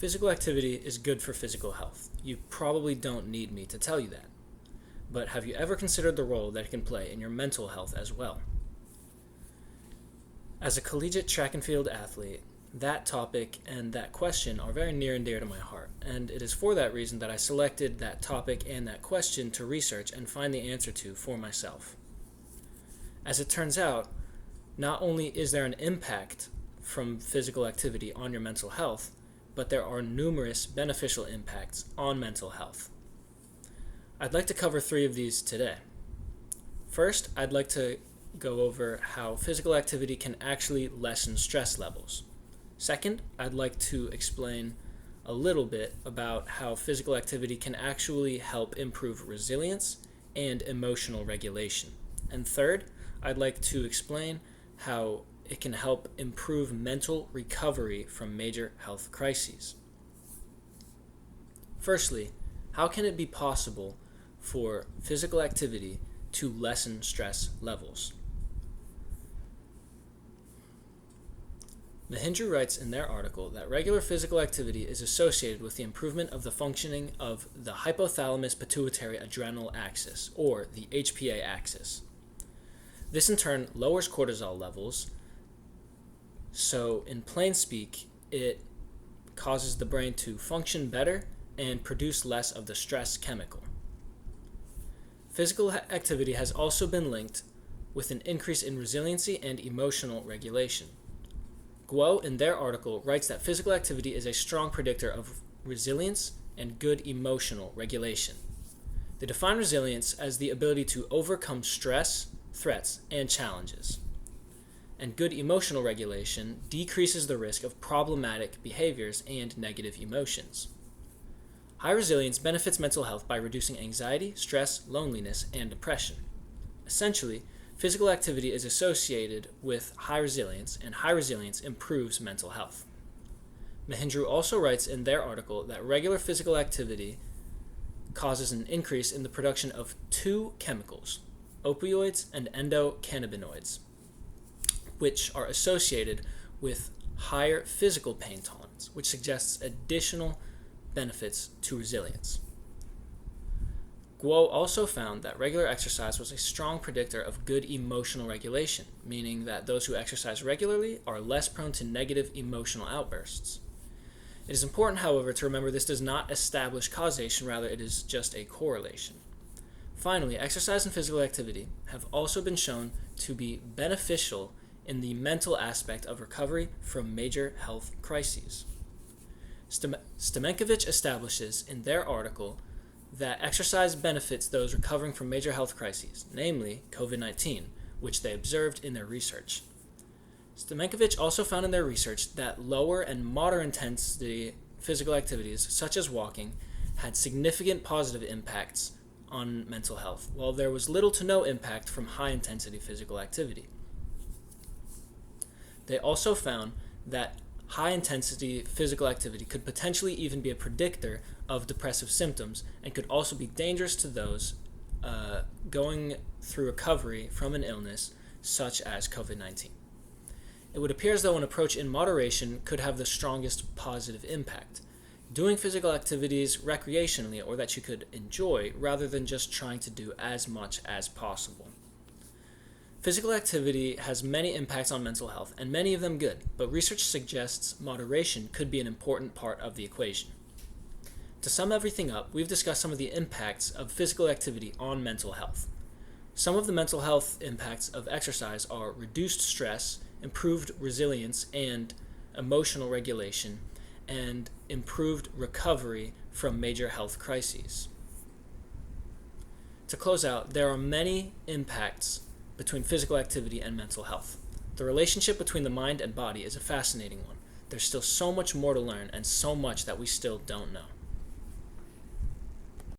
Physical activity is good for physical health. You probably don't need me to tell you that. But have you ever considered the role that it can play in your mental health as well? As a collegiate track and field athlete, that topic and that question are very near and dear to my heart, and it is for that reason that I selected that topic and that question to research and find the answer to for myself. As it turns out, not only is there an impact from physical activity on your mental health, but there are numerous beneficial impacts on mental health. I'd like to cover 3 of these today. First, I'd like to go over how physical activity can actually lessen stress levels. Second, I'd like to explain a little bit about how physical activity can actually help improve resilience and emotional regulation. And third, I'd like to explain how it can help improve mental recovery from major health crises. Firstly, how can it be possible for physical activity to lessen stress levels? Mahindra writes in their article that regular physical activity is associated with the improvement of the functioning of the hypothalamus pituitary adrenal axis, or the HPA axis. This in turn lowers cortisol levels, so in plain speak, it causes the brain to function better and produce less of the stress chemical. Physical activity has also been linked with an increase in resiliency and emotional regulation. Guo, in their article, writes that physical activity is a strong predictor of resilience and good emotional regulation. They define resilience as the ability to overcome stress, threats, and challenges. And good emotional regulation decreases the risk of problematic behaviors and negative emotions. High resilience benefits mental health by reducing anxiety, stress, loneliness, and depression. Essentially, physical activity is associated with high resilience, and high resilience improves mental health. Mahindra also writes in their article that regular physical activity causes an increase in the production of 2 chemicals, opioids and endocannabinoids, which are associated with higher physical pain tolerance, which suggests additional benefits to resilience. Guo also found that regular exercise was a strong predictor of good emotional regulation, meaning that those who exercise regularly are less prone to negative emotional outbursts. It is important, however, to remember this does not establish causation, rather it is just a correlation. Finally, exercise and physical activity have also been shown to be beneficial in the mental aspect of recovery from major health crises. Stamenkovich establishes in their article that exercise benefits those recovering from major health crises, namely COVID-19, which they observed in their research. Stamenkovich also found in their research that lower and moderate intensity physical activities, such as walking, had significant positive impacts on mental health, while there was little to no impact from high-intensity physical activity. They also found that high-intensity physical activity could potentially even be a predictor of depressive symptoms and could also be dangerous to those going through recovery from an illness such as COVID-19. It would appear as though an approach in moderation could have the strongest positive impact. Doing physical activities recreationally or that you could enjoy rather than just trying to do as much as possible. Physical activity has many impacts on mental health, and many of them good, but research suggests moderation could be an important part of the equation. To sum everything up, we've discussed some of the impacts of physical activity on mental health. Some of the mental health impacts of exercise are reduced stress, improved resilience and emotional regulation, and improved recovery from major health crises. To close out, there are many impacts between physical activity and mental health. The relationship between the mind and body is a fascinating one. There's still so much more to learn and so much that we still don't know.